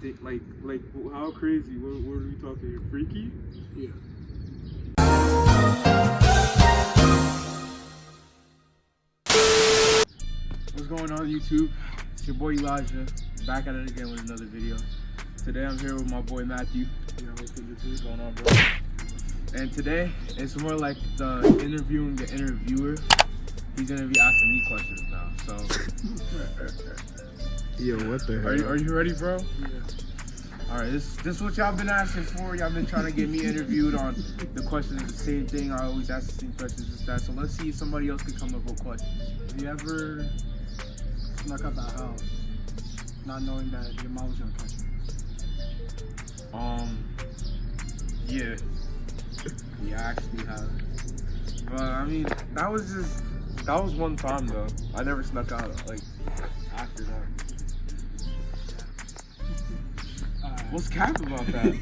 Like, how crazy? What are we talking here? Freaky? Yeah. What's going on, YouTube? It's your boy Elijah, back at it again with another video. Today I'm here with my boy Matthew. What's going on, bro? And today it's more like the interviewing the interviewer. He's gonna be asking me questions now. So, Yo, what the hell? are you ready, bro? Yeah. All right, this is what y'all been asking for. Y'all been trying to get me interviewed on the questions, the same thing. I always ask the same questions, just that. So let's see if somebody else can come up with questions. Have you ever snuck up at house not knowing that your mom was gonna catch you? Yeah. Yeah, I actually have. But I mean, that was one time though. I never snuck out like after that. What's cap about that?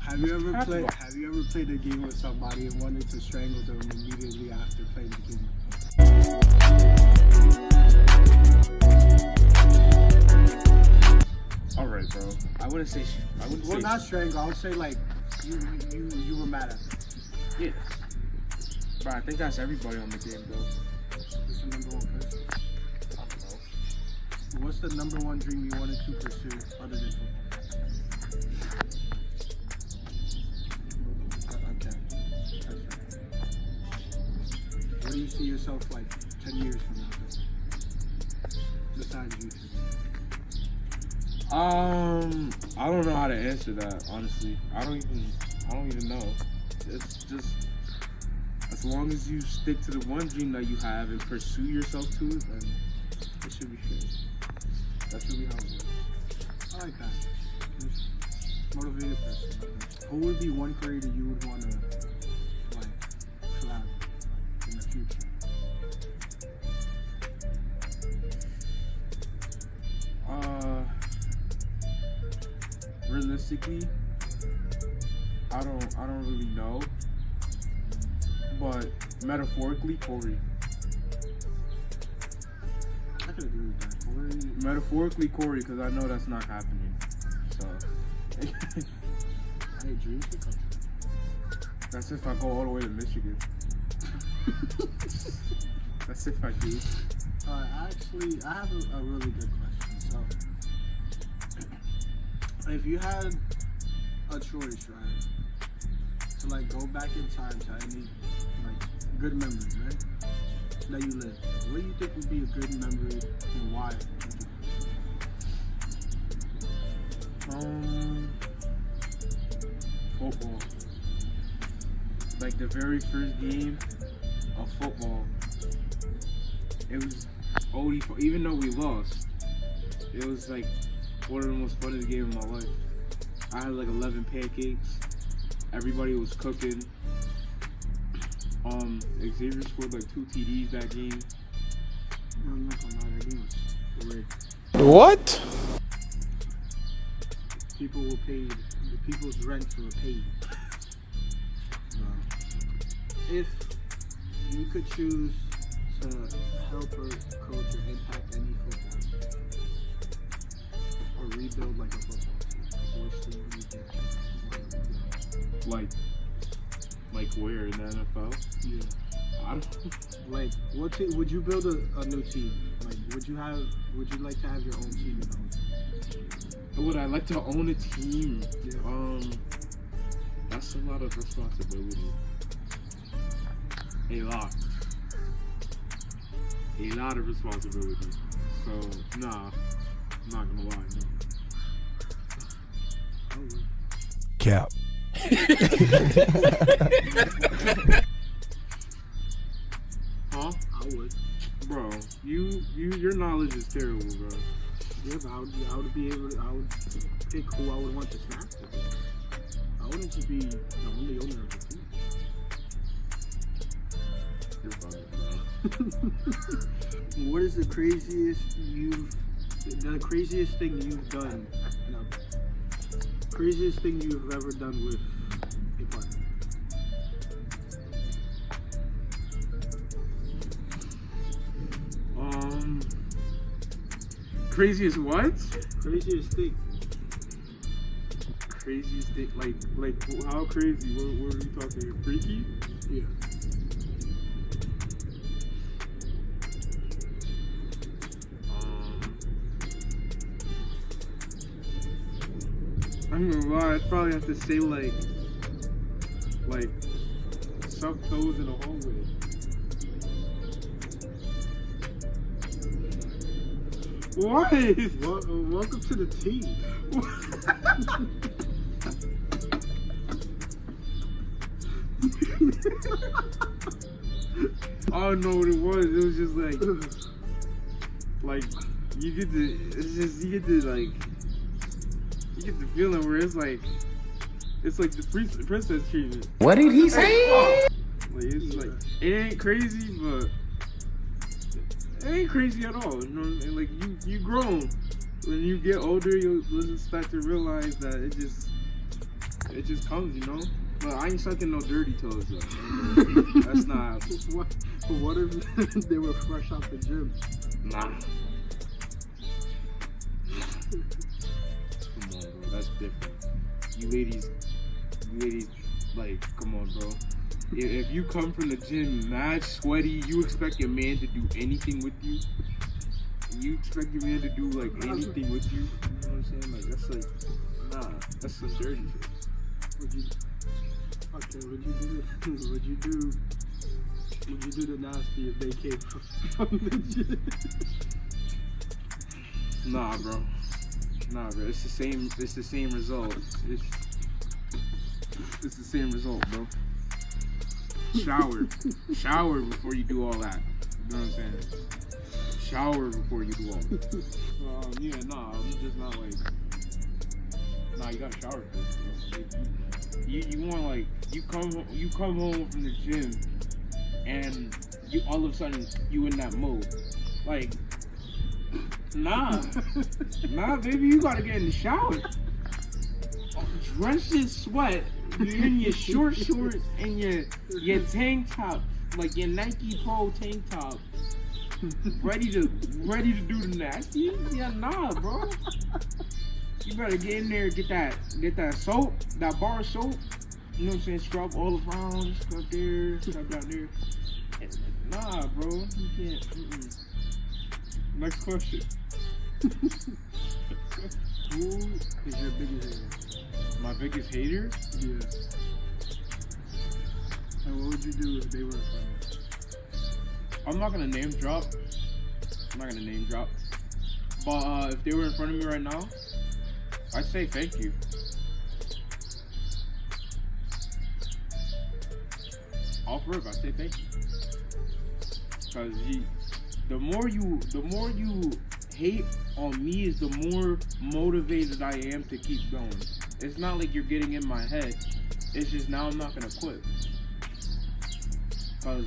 Have you ever played a game with somebody and wanted to strangle them immediately after playing the game? All right, bro. I wouldn't say. Well, not strangle. I would say like you were mad at them. Yeah. But I think that's everybody on the game though. What's the number one person? I don't know. What's the number one dream you wanted to pursue other than football? Okay. That's right. Where do you see yourself like 10 years from now? Besides YouTube. I don't know how to answer that, honestly. I don't even know. It's just as long as you stick to the one dream that you have and pursue yourself to it, then it should be good. That's really how it works. I like that. Motivated person. Who would be one creator you would want to like collab with in the future? Realistically, I don't really know. But metaphorically, Corey. I could agree with that. Metaphorically, Corey, because I know that's not happening. So Hey, dreams could come true. that's if I go all the way to Michigan. That's if I do. Actually, I have a really good question. So, if you had a choice, right, to like go back in time to any like good memory, right, that you lived, what do you think would be a good memory and why? Football. Like the very first game of football, it was only even though we lost, it was like one of the most funnest games of my life. I had like 11 pancakes. Everybody was cooking. Xavier scored like 2 TDs that game. I'm not gonna lie, that game was rigged. What? People were paid. The people's rents were paid. If you could choose to help or coach or impact any football or rebuild like a football team, which team would you think? Like where in the NFL? Yeah. I don't. Like, what team would you build a new team? Like, would you like to have your own team at home? Would I like to own a team? Yeah. That's a lot of responsibility. A lot of responsibility. So, nah, I'm not gonna lie, no. Oh, Cap. Huh? I would. Bro, your knowledge is terrible, bro. Yeah, but I would pick who I would want to snap to. I wouldn't just be the only owner of the team. You're bugging, bro. What is the craziest thing you've done? No, craziest thing you've ever done with a partner? Craziest what? Craziest thing. Craziest thing, like how crazy? What are we talking here? Freaky? Yeah. I'm gonna lie, I'd probably have to say like suck toes in a hallway. What? Welcome to the team. I don't know what it was. It was just like you get the, it's just you get the feeling where it's like the princess treatment. What did he say? Like it's like it ain't crazy, but it ain't crazy at all. You know what I mean? Like you grown. When you get older, you'll start to realize that it just comes, you know. But I ain't sucking no dirty toes though. That's not. What if they were fresh out the gym? Nah. Come on, bro. That's different. You ladies, like, come on, bro. If you come from the gym mad sweaty, you expect your man to do anything with you? You expect your man to do like anything with you? You know what I'm saying? Like that's like, nah, that's some dirty shit. Would you do the nasty if they came from the gym? Nah, bro. It's the same result. It's the same result, bro. Shower before you do all that. You know what I'm saying? Shower before you do all that. Yeah, nah, I'm just not like. Nah, you gotta shower first, bro. You want like you come home from the gym and you all of a sudden you in that mode. Like, nah, baby, you gotta get in the shower. Drenched in sweat, you're in your short shorts and your tank top, like your Nike Pro tank top, ready to do the nasty. Yeah, nah, bro. You better get in there, get that soap, that bar soap. You know what I'm saying? Scrub all around, scrub there, scrub down there. Nah, bro, you can't. Next question. Who is your biggest hater? My biggest hater? Yeah. And what would you do if they were in front of you? I'm not gonna name drop. But if they were in front of me right now, I'd say thank you. Off rip, I'd say thank you. Cause the more you hate on me, is the more motivated I am to keep going. It's not like you're getting in my head. It's just now I'm not gonna quit. Cause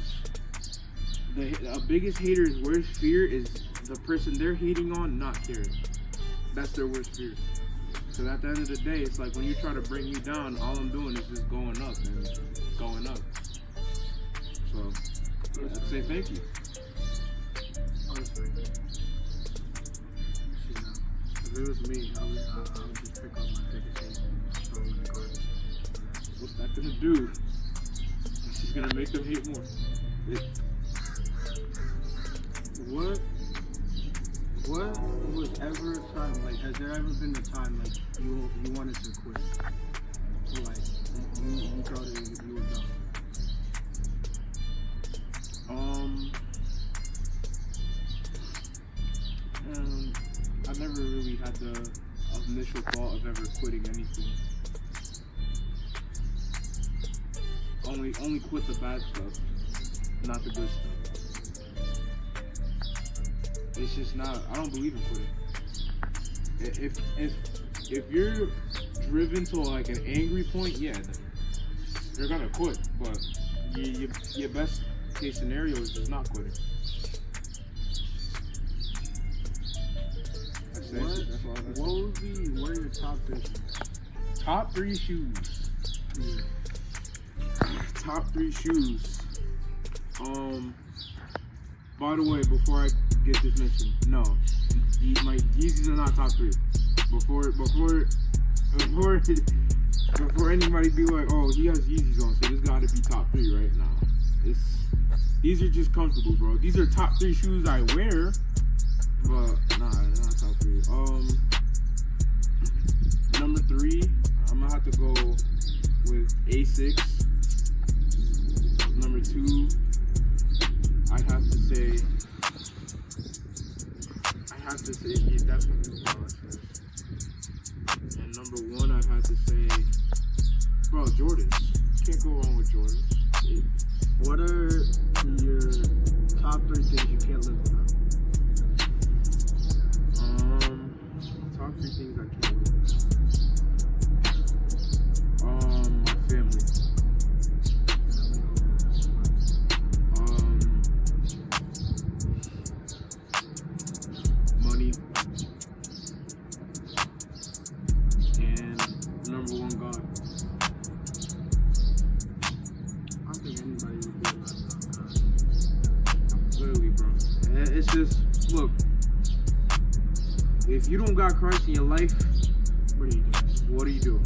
the biggest hater's worst fear is the person they're hating on not caring. That's their worst fear. Because at the end of the day, it's like when you try to bring me down, all I'm doing is just going up and going up. So, yeah, I'd say thank you. Honestly. If it was me, I would just pick up my biggest hater and throw him in the garbage. What's that gonna do? It's just gonna make them hate more. What was ever a time, like, has there ever been a time, like, you wanted to quit? Like, you thought you were done? I never really had the initial thought of ever quitting anything. Only quit the bad stuff, not the good stuff. It's just not. I don't believe in quitting. If you're driven to like an angry point, yeah, you're gonna quit. But your best case scenario is just not quitting. What are your top 3 shoes? Top 3 shoes. Yeah. Top 3 shoes. By the way, before I get this mentioned, no, Yeezys are not top 3. Before anybody be like, oh, he has Yeezys on, so this gotta be top 3 right now. These are just comfortable, bro. These are top 3 shoes I wear, but nah, they're not top 3. Number 3, I'm gonna have to go with Asics. Number 2, I'd have to say yeah, definitely Balancers. And number 1, I'd have to say, bro, Jordans. Can't go wrong with Jordans. What are your top 3 things you can't live without? Top 3 things I can't live without. My family. Money. And number 1, God. I don't think anybody would be alive without God. Literally, bro. It's just, look, if you don't got Christ in your life, What do you do? what do you do?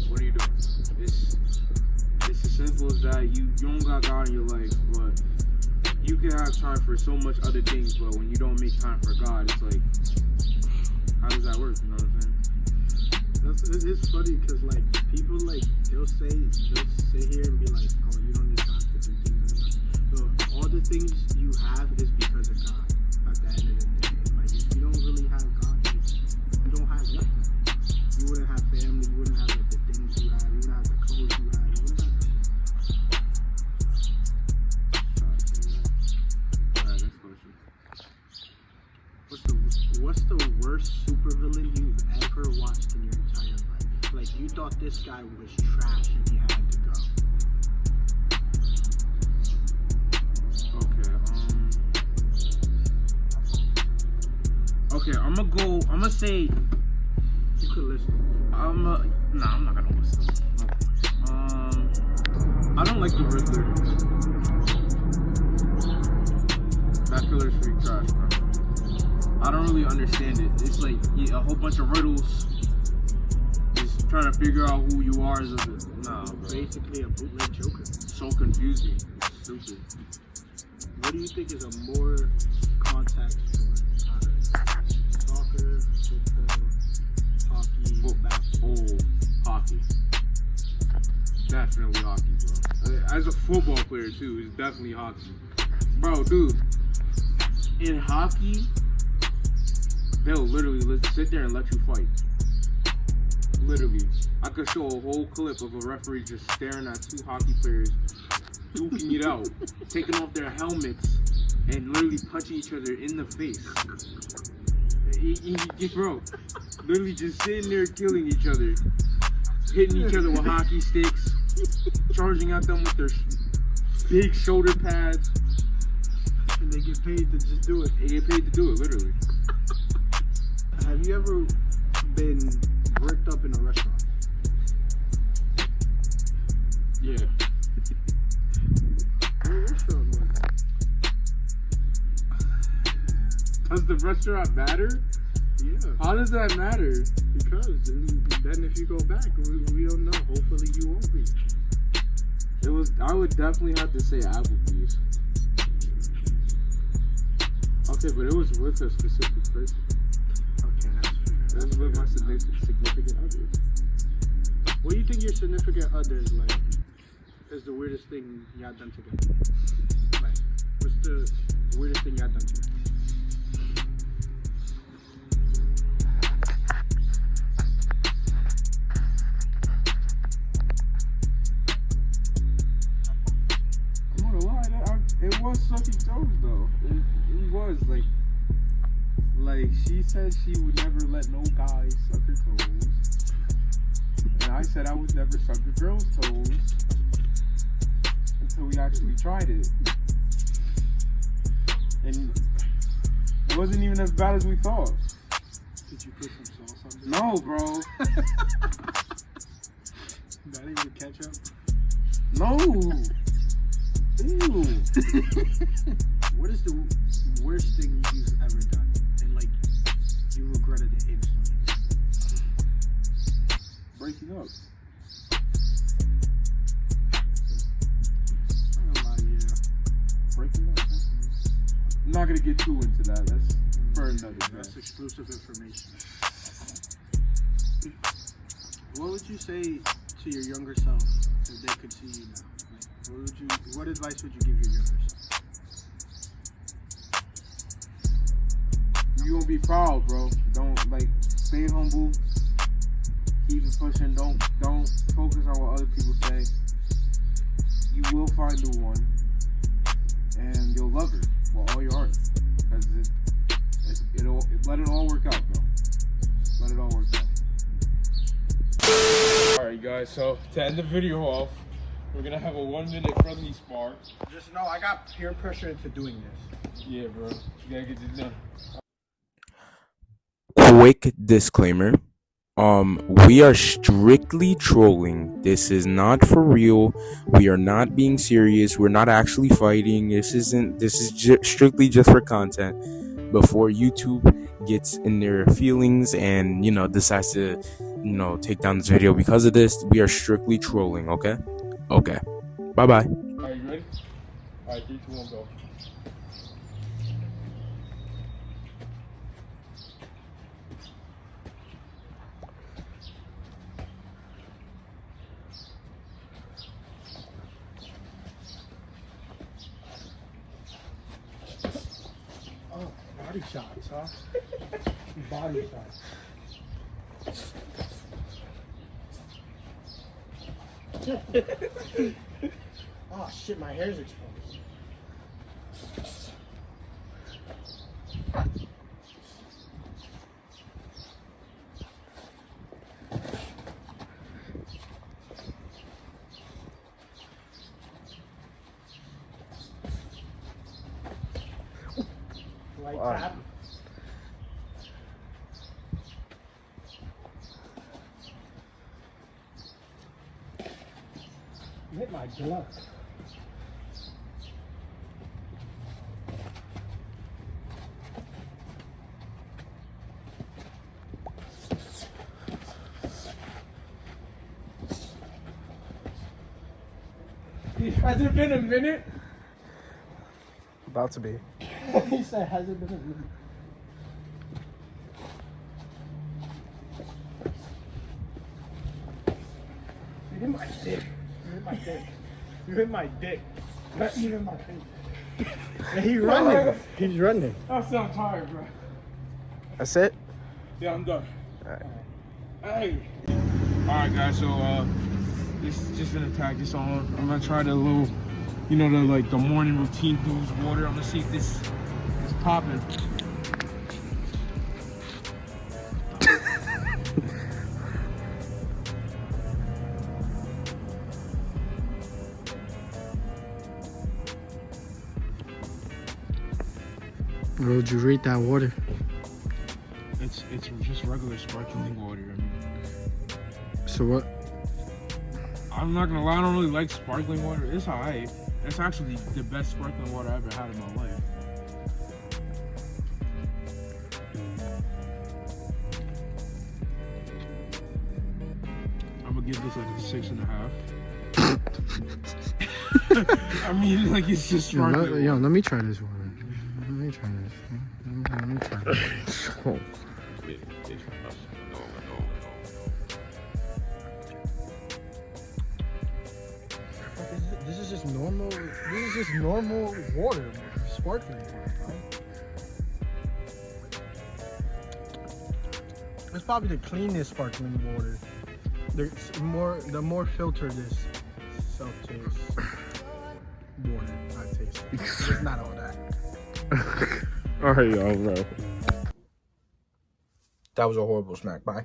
What do you do? It's as simple as that. You don't got God in your life, but you can have time for so much other things, but when you don't make time for God, it's like, how does that work? You know what I'm saying? It's funny because like people like they'll sit here and be like, oh, you don't need God for things. But all the things you have is because of God. At the end of the day, like if you don't really have God, like, you don't have nothing. You wouldn't have family. You wouldn't have like the things you have. You wouldn't have the clothes you have. You wouldn't have. Alright, next question. What's the worst supervillain you've ever watched in your entire life? Like you thought this guy was trash and he had to go. Okay, I'm gonna say, You could list them. I'm not gonna list them. No. I don't like the Riddler. That killer's pretty trash, bro. I don't really understand it. It's like a whole bunch of riddles. Just trying to figure out who you are as a nah, bro. Basically a bootleg Joker. So confusing. Stupid. What do you think is a more contact sport? Soccer, football, hockey, basketball. Hockey. Definitely hockey, bro. As a football player too, it's definitely hockey. Bro, dude. In hockey, they'll literally sit there and let you fight. Literally. I could show a whole clip of a referee just staring at 2 hockey players duking it out, taking off their helmets, and literally punching each other in the face. Bro, literally just sitting there killing each other, hitting each other with hockey sticks, charging at them with their big shoulder pads. And they get paid to just do it. They get paid to do it, literally. Have you ever been bricked up in a restaurant? Yeah. What restaurant was it? Does the restaurant matter? Yeah. How does that matter? Because then if you go back, we don't know. Hopefully you won't be. I would definitely have to say Applebee's. Okay, but it was with a specific person. Okay, that's fair. It was with my significant other. What do you think your significant other is like? Is the weirdest thing y'all done together? Like, what's the weirdest thing y'all done together? I'm not gonna lie, it was sucking toes though. It was like she said she would never let no guy suck her toes, and I said I would never suck a girl's toes until we actually tried it, and it wasn't even as bad as we thought. Did you put some sauce on it? No, bro. Not even ketchup? No. Ew. What is the worst thing you've ever done, and like you regretted it instantly? Breaking up. I'm not gonna lie to you. Breaking up. I'm not gonna get too into that. That's for another day. That's exclusive information. What would you say to your younger self if they could see you now? Like, what advice would you give your younger self? You gonna be proud, bro. Don't stay humble. Keep it pushing. Don't focus on what other people say. You will find the one, and you'll love her with all your heart. Cause it'll let it all work out, bro. Let it all work out. Alright guys, so to end the video off, we're gonna have a 1 minute friendly spar. Just know I got peer pressure into doing this. Yeah, bro. You gotta get this done. Quick disclaimer. We are strictly trolling. This is not for real. We are not being serious. We're not actually fighting. This is strictly just for content before YouTube gets in their feelings and, decides to, take down this video because of this. We are strictly trolling, okay? Okay. Bye-bye. Are you ready? Alright, 3, 2, 1, go. Oh, body shots, huh? Body shots. Oh shit, my hair's exposed. Light tap. Hit my glove. Has it been a minute? About to be. He said, has it been a minute? You hit my dick. You hit my dick. You hit my dick. You hit my face. And he's running. He's running. I'm so tired, bro. That's it? Yeah, I'm done. Alright. Hey. Alright, guys, so, this is just gonna tag this on. I'm gonna try the little, the morning routine booze water. I'm gonna see if this is popping. What would you rate that water? It's just regular sparkling water. I mean, So what? I'm not gonna lie, I don't really like sparkling water. It's alright. It's actually the best sparkling water I've ever had in my life. I'm gonna give this like a 6.5. I mean, it's just sparkling water. Let me try this one. Let me try this. Let me try this. Oh. This is just normal. This is just normal water, sparkling water, bro. It's probably the cleanest sparkling water. The more filtered this self-taste water I taste. It's not all that. Alright, y'all, bro. That was a horrible snack. Bye.